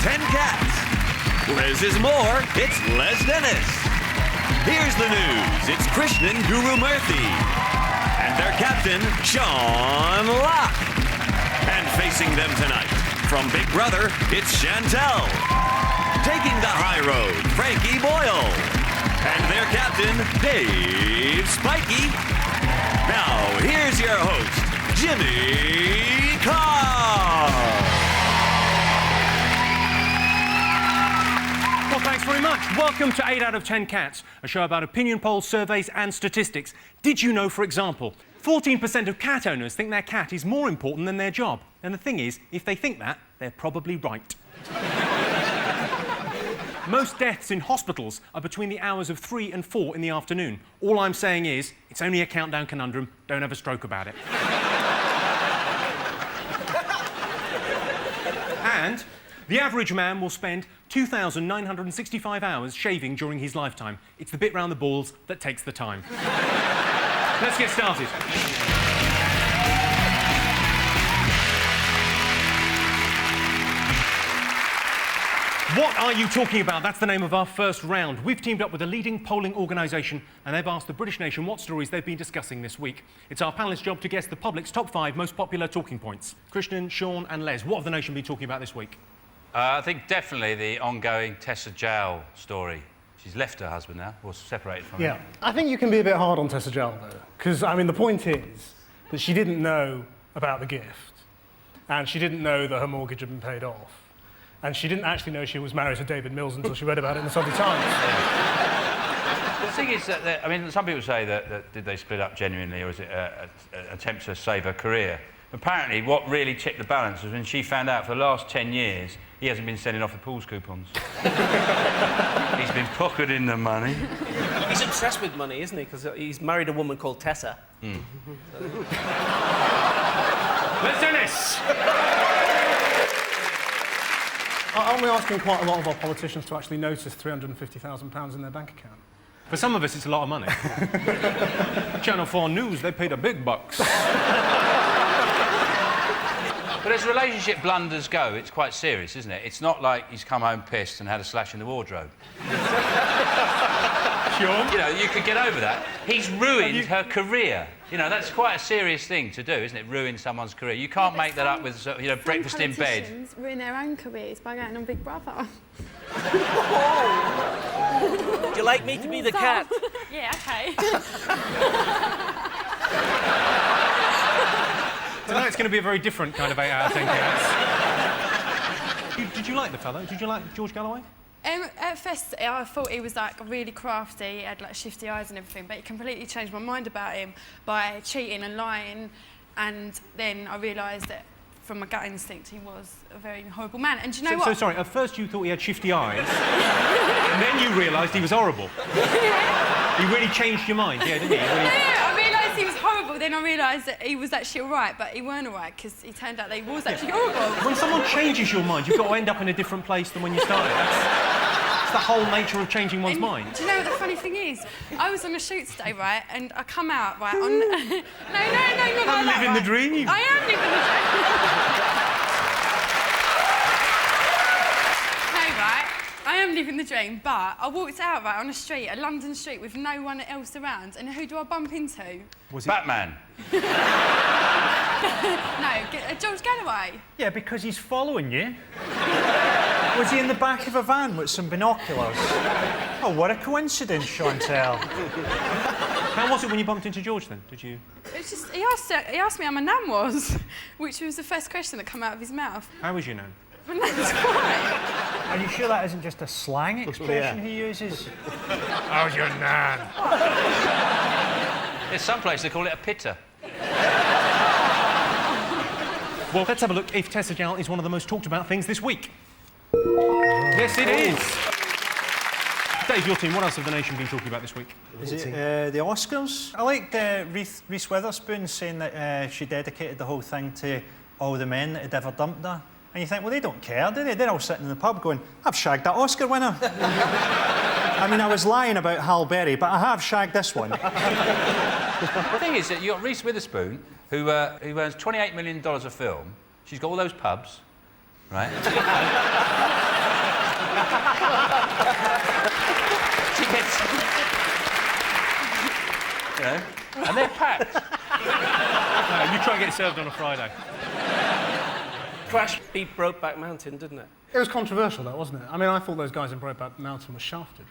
10 cats. Less is more, it's less Dennis. Here's the news, it's Krishnan Guru-Murthy. And their captain, Sean Locke. And facing them tonight, from Big Brother, it's Chantelle. Taking the high road, Frankie Boyle. And their captain, Dave Spikey. Now, here's your host, Jimmy Carr. Well, thanks very much. Welcome to 8 out of 10 Cats, a show about opinion polls, surveys and statistics. Did you know, for example, 14% of cat owners think their cat is more important than their job? And the thing is, if they think that, they're probably right. Most deaths in hospitals are between the hours of 3 and 4 in the afternoon. All I'm saying is, it's only a countdown conundrum. Don't have a stroke about it. And the average man will spend 2,965 hours shaving during his lifetime. It's the bit round the balls that takes the time. Let's get started. What are you talking about? That's the name of our first round. We've teamed up with a leading polling organisation and they've asked the British nation what stories they've been discussing this week. It's our panellists' job to guess the public's top 5 most popular talking points. Krishnan, Sean and Les, what have the nation been talking about this week? I think definitely the ongoing Tessa Jowell story. She's left her husband now, or separated from him. Yeah, I think you can be a bit hard on Tessa Jowell, though, because, I mean, the point is that she didn't know about the gift, and she didn't know that her mortgage had been paid off, and she didn't actually know she was married to David Mills until she read about it in the Sunday Times. The thing is that, I mean, some people say that did they split up genuinely, or is it an attempt to save her career? Apparently, what really tipped the balance was when she found out for the last 10 years he hasn't been sending off the pools coupons. He's been pocketing the money. He's obsessed with money, isn't he? Because he's married a woman called Tessa. Let's do this! Aren't we asking quite a lot of our politicians to actually notice £350,000 in their bank account? For some of us, it's a lot of money. Channel 4 News, they paid the big bucks. But as relationship blunders go, it's quite serious, isn't it? It's not like he's come home pissed and had a slash in the wardrobe. Sean? You know, you could get over that. He's ruined her career. You know, that's quite a serious thing to do, isn't it? Ruin someone's career. You can't make that up with, you know, breakfast in bed. Politicians ruin their own careers by going on Big Brother. Would you like me to be the cat? Yeah, OK. Tonight's going to be a very different kind of 8 out of 10 Cats. Did you like the fellow? Did you like George Galloway? At first, I thought he was like really crafty, he had like shifty eyes and everything, but he completely changed my mind about him by cheating and lying, and then I realised that from my gut instinct he was a very horrible man. And do you know what? So sorry, at first you thought he had shifty eyes, and then you realised he was horrible. He really changed your mind, yeah, didn't he? I realised he was horrible, then I realised that he was actually all right, but he weren't all right, because he turned out that he was actually horrible. When someone changes your mind, you've got to end up in a different place than when you started. That's the whole nature of changing one's mind. Do you know what the funny thing is? I was on a shoot today, right, and I come out, right, on... no, I'm living the dream. I am living the dream. No, right, I am living the dream, but I walked out, right, on a street, a London street, with no one else around, and who do I bump into? Was it Batman? No, George Galloway. Yeah, because he's following you. Was he in the back of a van with some binoculars? Oh, what a coincidence, Chantelle. How was it when you bumped into George, then? Did you... It's just, he asked me how my nan was, which was the first question that came out of his mouth. How was your nan? My nan's fine. Are you sure that isn't just a slang expression he uses? How's your nan? There's some place they call it a pitter. Well, let's have a look if Tessa Jowell is one of the most talked about things this week. Yes, it is. Dave, your team, what else have the nation been talking about this week? Is it the Oscars? I liked Reese Witherspoon saying that she dedicated the whole thing to all the men that had ever dumped her. And you think, well, they don't care, do they? They're all sitting in the pub going, I've shagged that Oscar winner. I mean, I was lying about Hal Berry, but I have shagged this one. The thing is that you've got Reese Witherspoon, who earns $28 million a film. She's got all those pubs, right? She gets... You know, and they're packed. You try and get it served on a Friday. Crash beat Brokeback Mountain, didn't it? It was controversial, though, wasn't it? I mean, I thought those guys in Brokeback Mountain were shafted.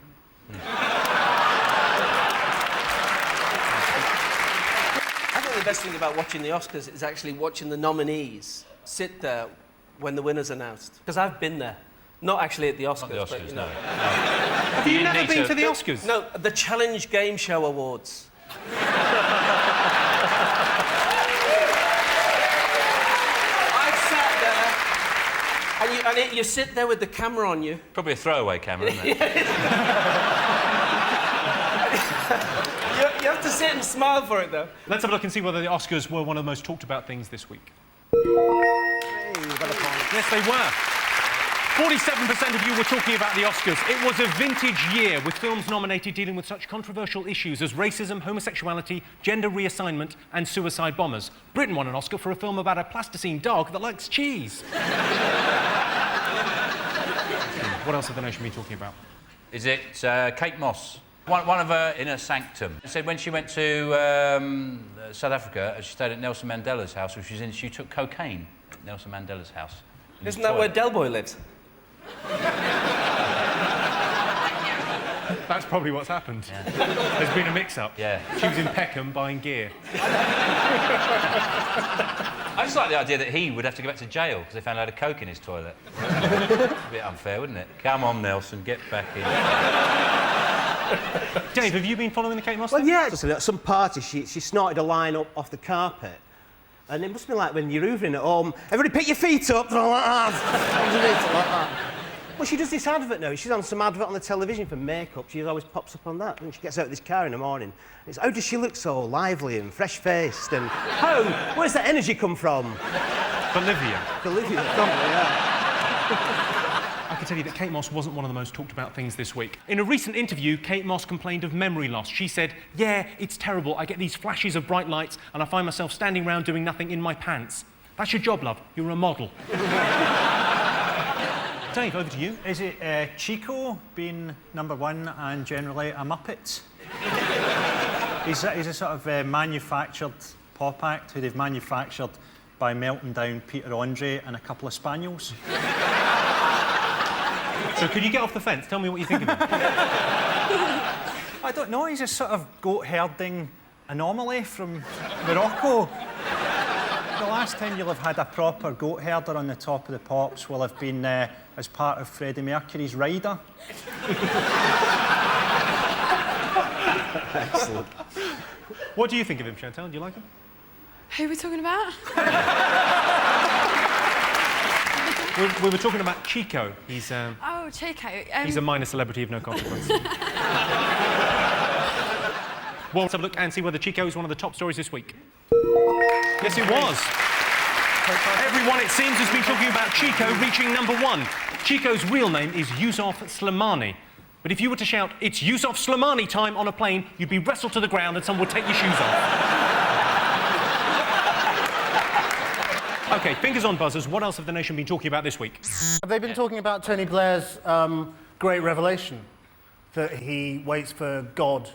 I think the best thing about watching the Oscars is actually watching the nominees sit there when the winner's announced. Because I've been there. Not actually at the Oscars, Not the Oscars, but, you no. know. Have you never been to the Oscars? No, the Challenge Game Show Awards. I've sat there, and you sit there with the camera on you. Probably a throwaway camera, isn't it? You have to sit and smile for it, though. Let's have a look and see whether the Oscars were one of the most talked about things this week. Yes, they were. 47% of you were talking about the Oscars. It was a vintage year with films nominated dealing with such controversial issues as racism, homosexuality, gender reassignment and suicide bombers. Britain won an Oscar for a film about a plasticine dog that likes cheese. What else have the nation been talking about? Is it Kate Moss? One of her in her sanctum said when she went to South Africa, she stayed at Nelson Mandela's house, which was in, she took cocaine at Nelson Mandela's house. Isn't that where Del Boy lives? That's probably what's happened. Yeah. There's been a mix-up. Yeah. She was in Peckham buying gear. I just like the idea that he would have to go back to jail because they found a load of coke in his toilet. A bit unfair, wouldn't it? Come on, Nelson, get back in. Dave, have you been following the Kate Moss Well, thing? yeah. At some party, she snorted a line up off the carpet. And it must be like when you're hoovering at home, everybody pick your feet up, like that. Underneath it, like that. Well, she does this advert now. She's on some advert on the television for makeup. She always pops up on that. And she gets out of this car in the morning. It's, how does she look so lively and fresh-faced? And how? Where's that energy come from? Bolivia. Bolivia, probably, yeah. I can tell you that Kate Moss wasn't one of the most talked about things this week. In a recent interview, Kate Moss complained of memory loss. She said, "Yeah, it's terrible. I get these flashes of bright lights and I find myself standing around doing nothing in my pants." That's your job, love. You're a model. Dave, over to you. Is it Chico being #1 and generally a Muppet? He's a sort of manufactured pop act who they've manufactured by melting down Peter Andre and a couple of spaniels. So could you get off the fence? Tell me what you think of him. I don't know, he's a sort of goat herding anomaly from Morocco. The last time you'll have had a proper goat herder on the top of the pops will have been as part of Freddie Mercury's Rider. Excellent. What do you think of him, Chantelle? Do you like him? Who are we talking about? We were talking about Chico. He's Oh, Chico. he's a minor celebrity of no consequence. Well, let's have a look and see whether Chico is one of the top stories this week. Yes, it was. Everyone, it seems, has been talking about Chico reaching #1. Chico's real name is Yusuf Slimani. But if you were to shout, "It's Yusuf Slimani time" on a plane, you'd be wrestled to the ground and someone would take your shoes off. OK, fingers on buzzers. What else have the nation been talking about this week? Have they been talking about Tony Blair's great revelation that he waits for God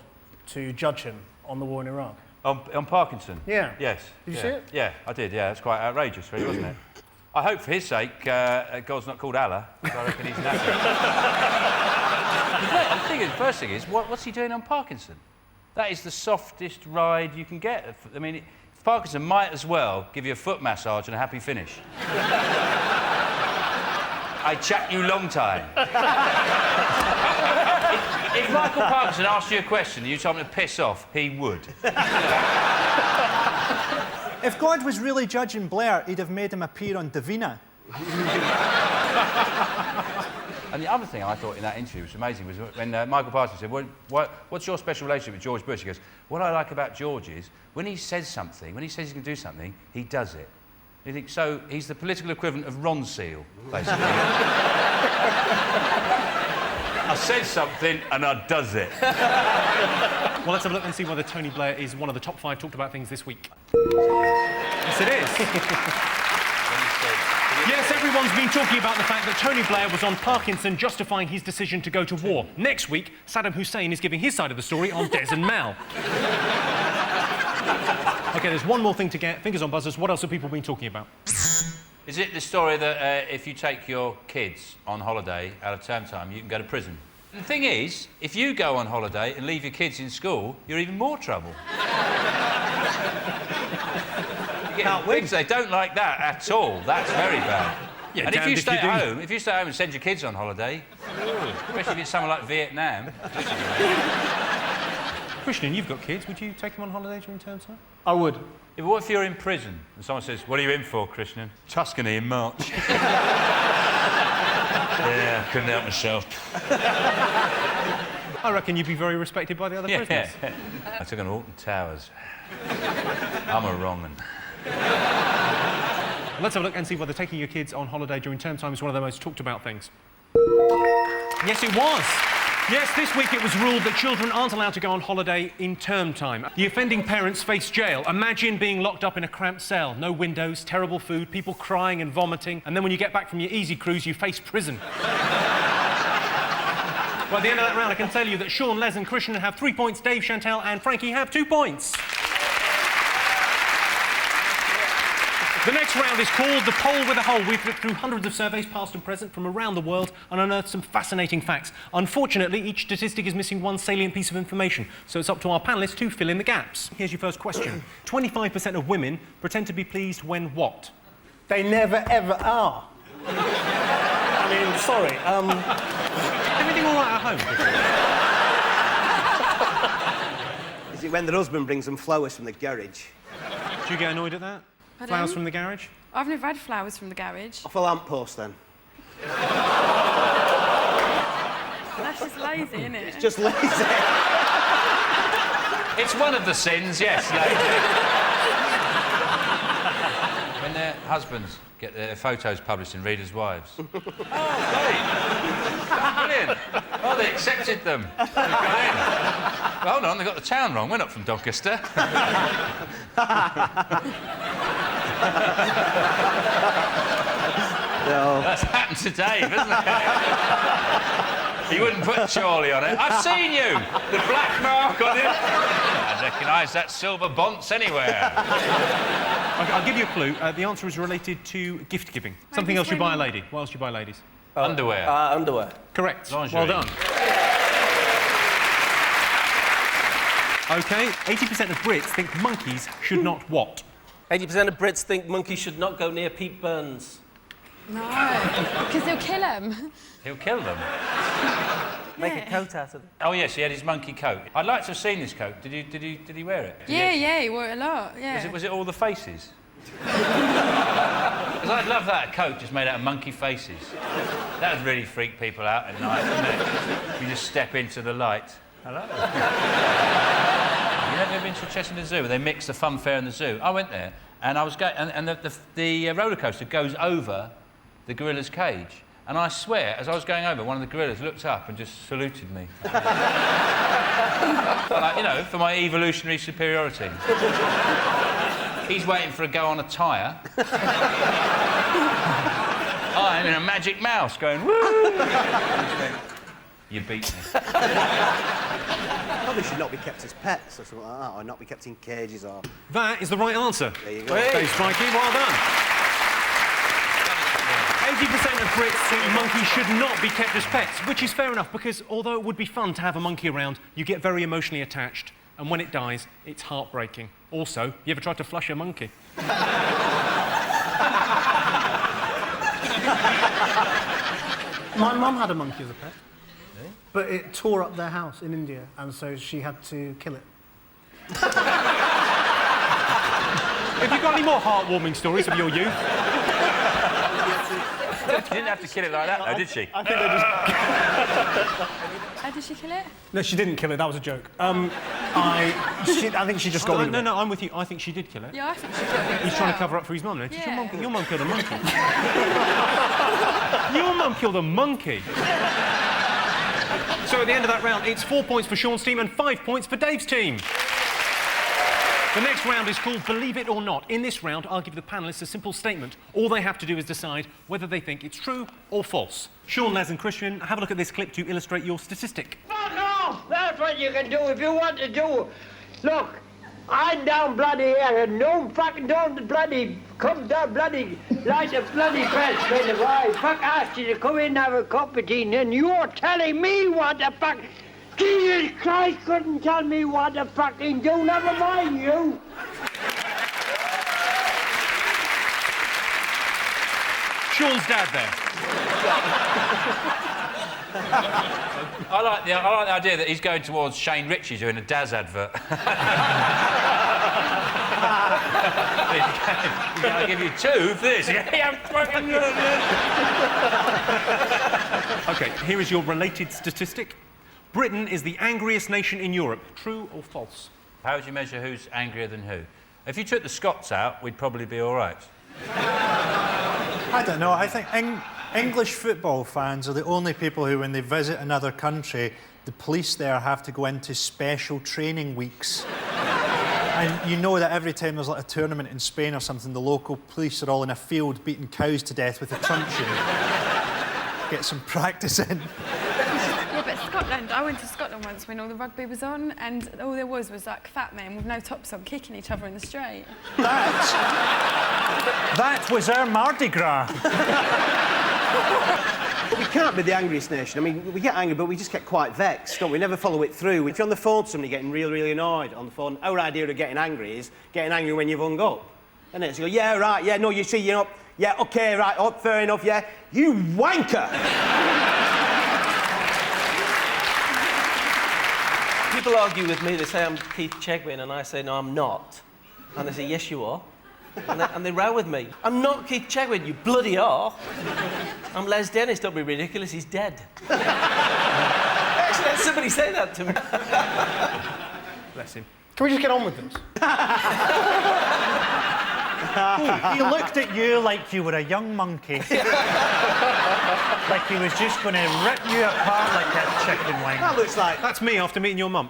to judge him on the war in Iraq? On Parkinson? Yeah. Yes. Did you see it? Yeah, I did, yeah. It's quite outrageous, really, wasn't it? I hope for his sake God's not called Allah, because I reckon he's knackered. The first thing is, what's he doing on Parkinson? That is the softest ride you can get. I mean, Parkinson might as well give you a foot massage and a happy finish. I chat you long time. If Michael Parkinson asked you a question and you told him to piss off, he would. If God was really judging Blair, he'd have made him appear on Davina. And the other thing I thought in that interview was amazing was when Michael Parkinson said, what's your special relationship with George Bush? He goes, what I like about George is when he says something, when he says he's going to do something, he does it. You think, so he's the political equivalent of Ron Seal, basically. I said something and I does it. Well, let's have a look and see whether Tony Blair is one of the top 5 talked about things this week. Yes, it is. When he said, Yes, everyone's been talking about the fact that Tony Blair was on Parkinson justifying his decision to go to war. Next week, Saddam Hussein is giving his side of the story on Des and Mal. OK, there's one more thing to get. Fingers on buzzers. What else have people been talking about? Is it the story that if you take your kids on holiday out of term time, you can go to prison? The thing is, if you go on holiday and leave your kids in school, you're even more trouble. They don't like that at all. That's very bad. Yeah, and if you stay at home, and send your kids on holiday, especially if it's somewhere like Vietnam. Krishnan, you've got kids. Would you take them on holiday during term time? I would. Yeah, but what if you're in prison and someone says, "What are you in for, Krishnan?" "Tuscany in March." Yeah, couldn't help myself. I reckon you'd be very respected by the other prisoners. I took an Alton Towers. I'm a wrong un. Let's have a look and see whether taking your kids on holiday during term time is one of the most talked about things. Yes, it was. Yes, this week it was ruled that children aren't allowed to go on holiday in term time. The offending parents face jail. Imagine being locked up in a cramped cell. No windows, terrible food, people crying and vomiting, and then when you get back from your easy cruise, you face prison. Well, at the end of that round, I can tell you that Sean, Les and Krishnan have 3 points, Dave, Chantelle and Frankie have 2 points. The next round is called The Poll with a Hole. We've looked through hundreds of surveys, past and present, from around the world and unearthed some fascinating facts. Unfortunately, each statistic is missing one salient piece of information, so it's up to our panellists to fill in the gaps. Here's your first question. 25% of women pretend to be pleased when what? They never, ever are. I mean, sorry, Everything all right at home? Is it when their husband brings them flowers from the garage? Do you get annoyed at that? Pardon? Flowers from the garage? I've never had flowers from the garage. Off a lamppost, then. That's just lazy, isn't it? It's just lazy. It's one of the sins, yes. When their husbands get their photos published in Reader's Wives. Oh, great. Brilliant. Oh, they accepted them. Brilliant. Well, hold on, they got the town wrong. We're not from Doncaster. No. That's happened to Dave, isn't it? He wouldn't put Charlie on it. I've seen you! The black mark on it. I recognise that silver bonce anywhere. I'll give you a clue. The answer is related to gift giving. Something else you buy a lady. What else do you buy ladies? Underwear. Underwear. Correct. Lingerie. Well done. OK, 80% of Brits think monkeys should not what? 80% of Brits think monkeys should not go near Pete Burns. No, because they'll kill him. He'll kill them. Make a coat out of them. Oh yes, he had his monkey coat. I'd like to have seen this coat. Did he wear it? Yeah, he wore it a lot, yeah. Was it all the faces? Because I'd love that coat just made out of monkey faces. That would really freak people out at night, wouldn't it? You just step into the light. Hello. You ever been to Cheshire Zoo where they mix the fun fair and the zoo? I went there and I was going, and the roller coaster goes over the gorilla's cage. And I swear, as I was going over, one of the gorillas looked up and just saluted me. Like, you know, for my evolutionary superiority. He's waiting for a go on a tyre. I'm in a magic mouse going, woo! You beat me. Probably should not be kept as pets or something like that, or not be kept in cages or... That is the right answer. There you go. Hey, Spikey, well done. 80% of Brits think monkeys should not be kept as pets, which is fair enough, because although it would be fun to have a monkey around, you get very emotionally attached, and when it dies, it's heartbreaking. Also, you ever tried to flush a monkey? My mum had a monkey as a pet, but it tore up their house in India, and so she had to kill it. Have you got any more heartwarming stories of your youth? She didn't have to kill it like that, though, did she? I think they just... How did she kill it? No, she didn't kill it. That was a joke. I think she just got rid of it. No, I'm with you. I think she did kill it. Yeah, I think she killed it. He's as trying to well. cover up for his mum, no? Did Yeah. your mum killed a monkey? Your mum killed a monkey? So at the end of that round, it's 4 points for Sean's team and 5 points for Dave's team. The next round is called Believe It or Not. In this round, I'll give the panellists a simple statement. All they have to do is decide whether they think it's true or false. Sean, Les and Christian, have a look at this clip to illustrate your statistic. Fuck off! That's what you can do if you want to do. Look, I'm down bloody here and no fucking don't bloody come down bloody like a bloody press kind of I fuck asked you to come in and have a cup of tea and you're telling me what the fuck. Jesus Christ couldn't tell me what to fucking do, never mind you. Sean's dad there. I like the idea that he's going towards Shane Ritchie doing a Daz advert. I'll give you 2 for this. OK, here is your related statistic. Britain is the angriest nation in Europe. True or false? How would you measure who's angrier than who? If you took the Scots out, we'd probably be all right. I don't know. I think English football fans are the only people who, when they visit another country, the police there have to go into special training weeks. And you know that every time there's like a tournament in Spain or something, the local police are all in a field beating cows to death with a truncheon. Get some practice in. Yeah, but Scotland, I went to Scotland once when all the rugby was on, and all there was like fat men with no tops on kicking each other in the street. That was our Mardi Gras. But we can't be the angriest nation. I mean, we get angry, but we just get quite vexed, don't we? We never follow it through. If you're on the phone to somebody getting really, really annoyed on the phone, our idea of getting angry is getting angry when you've hung up. And then so you go, yeah, right, yeah, no, you see, you're up, yeah, OK, right, oh, fair enough, yeah. You wanker! People argue with me, they say I'm Keith Chegwin, and I say, no, I'm not. And they say, yes, you are. And they row with me. I'm not Keith Chegwin, you bloody are. I'm Les Dennis, don't be ridiculous, he's dead. Actually, had somebody say that to me. Bless him. Can we just get on with this? He looked at you like you were a young monkey. Like he was just going to rip you apart like that chicken wing. That looks like... That's me after meeting your mum.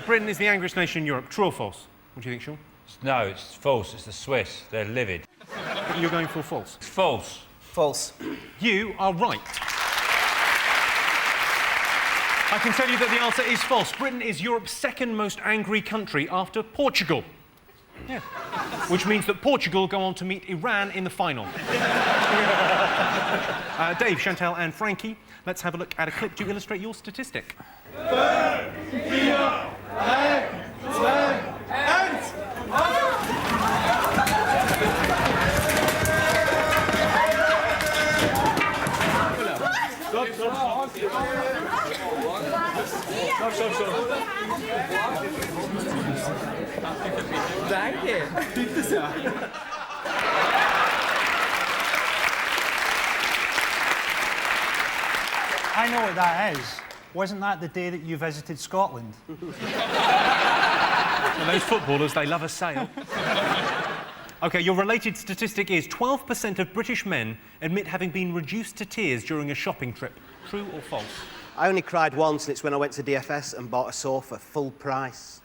Britain is the angriest nation in Europe. True or false? What do you think, Sean? No, it's false. It's the Swiss. They're livid. You're going for false. It's false. False. You are right. I can tell you that the answer is false. Britain is Europe's second most angry country after Portugal. Yeah. Which means that Portugal go on to meet Iran in the final. Dave, Chantelle and Frankie, let's have a look at a clip to illustrate your statistic. 5, 4, 3, 2, Danke. Bitte sehr. I know what that is. Wasn't that the day that you visited Scotland? Well, those footballers, they love a sail. OK, your related statistic is 12% of British men admit having been reduced to tears during a shopping trip. True or false? I only cried once, and it's when I went to DFS and bought a sofa full price.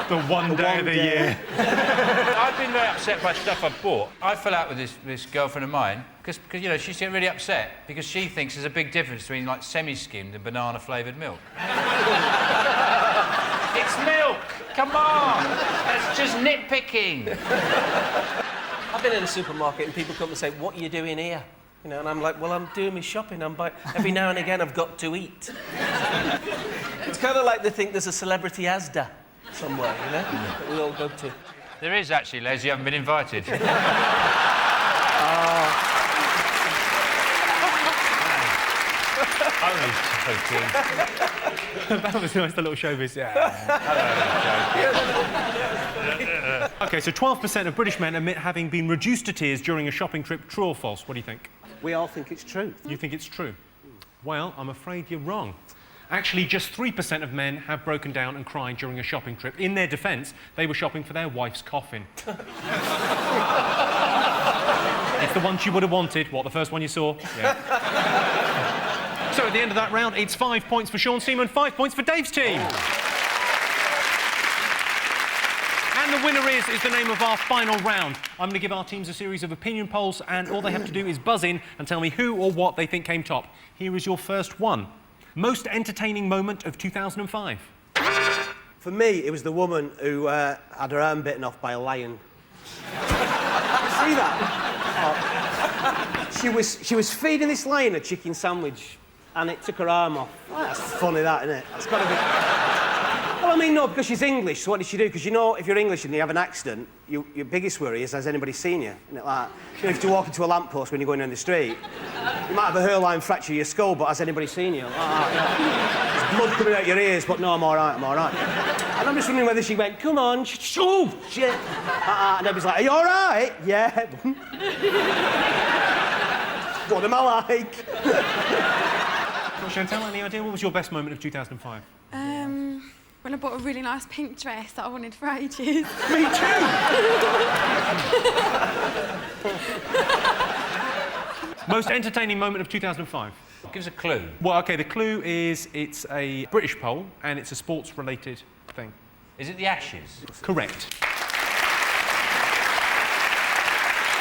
The one day of the year. I've been very upset by stuff I've bought. I fell out with this girlfriend of mine because you know, she's getting really upset because she thinks there's a big difference between, like, semi-skimmed and banana-flavoured milk. It's milk! Come on! That's just nitpicking. I've been in a supermarket and people come and say, what are you doing here? You know, and I'm like, well, I'm doing my shopping. Every now and again, I've got to eat. It's kind of like they think there's a celebrity Asda somewhere, you know, that we all go to. There is actually, Les, you haven't been invited. Only joking. That was nice, the little showbiz. Yeah. OK, so 12% of British men admit having been reduced to tears during a shopping trip. True or false? What do you think? We all think it's true. You think it's true? Well, I'm afraid you're wrong. Actually, just 3% of men have broken down and cried during a shopping trip. In their defence, they were shopping for their wife's coffin. It's the one she would have wanted. What, the first one you saw? Yeah. So at the end of that round, it's 5 points for Sean Seaman, 5 points for Dave's team. And the winner is the name of our final round. I'm going to give our teams a series of opinion polls, and all they have to do is buzz in and tell me who or what they think came top. Here is your first one. Most entertaining moment of 2005. For me, it was the woman who had her arm bitten off by a lion. See that? She was feeding this lion a chicken sandwich, and it took her arm off. Oh, that's funny, that, isn't it? That's got to be... Well, I mean, no, because she's English, so what did she do? Because you know, if you're English and you have an accident, your biggest worry is, has anybody seen you? Isn't it like, you know, if you walk into a lamppost when you're going down the street, you might have a hairline fracture of your skull, but has anybody seen you? There's blood coming out your ears, but no, I'm all right, I'm all right. And I'm just wondering whether she went, come on, oh, shit. And everybody's like, are you all right? Yeah. What am I like? Well, Chantelle, any idea? What was your best moment of 2005? When I bought a really nice pink dress that I wanted for ages. Me too! Most entertaining moment of 2005? Give us a clue. Well, OK, the clue is it's a British poll and it's a sports-related thing. Is it the Ashes? Correct.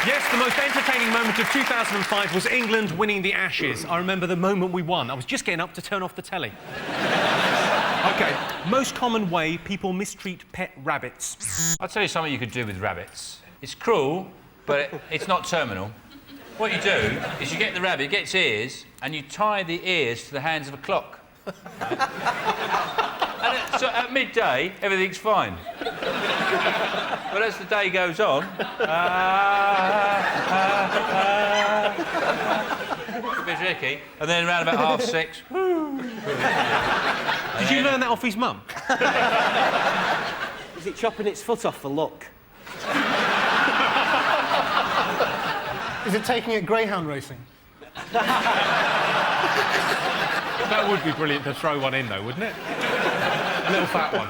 Yes, the most entertaining moment of 2005 was England winning the Ashes. I remember the moment we won. I was just getting up to turn off the telly. OK, most common way people mistreat pet rabbits. I'll tell you something you could do with rabbits. It's cruel, but it's not terminal. What you do is you get the rabbit, it gets ears, and you tie the ears to the hands of a clock. And so at midday, everything's fine. But as the day goes on, a bit tricky, and then around about 6:30, Did you learn that off his mum? Is it chopping its foot off for luck? Is it taking it greyhound racing? That would be brilliant to throw one in, though, wouldn't it? A little fat one.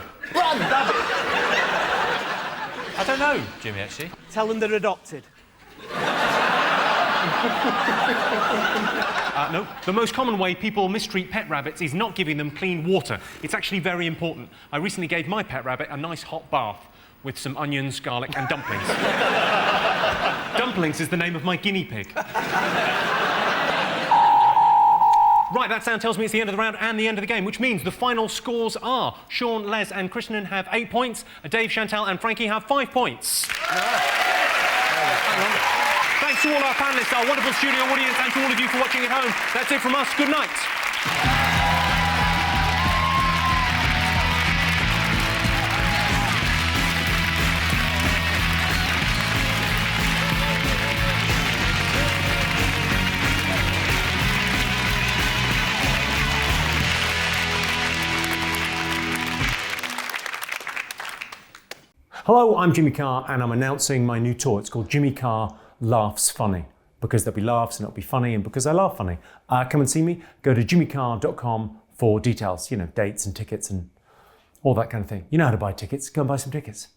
I don't know, Jimmy, actually. Tell them they're adopted. No. The most common way people mistreat pet rabbits is not giving them clean water. It's actually very important. I recently gave my pet rabbit a nice hot bath with some onions, garlic and dumplings. Dumplings is the name of my guinea pig. Right, that sound tells me it's the end of the round and the end of the game, which means the final scores are Sean, Les and Krishnan have 8 points, Dave, Chantelle and Frankie have 5 points. Thanks to all our panellists, our wonderful studio audience and to all of you for watching at home. That's it from us. Good night. Hello, I'm Jimmy Carr and I'm announcing my new tour. It's called Jimmy Carr Laughs Funny, because there'll be laughs and it'll be funny, and because I laugh funny. Come and see me. Go to jimmycarr.com for details, you know, dates and tickets and all that kind of thing. You know how to buy tickets. Go and buy some tickets.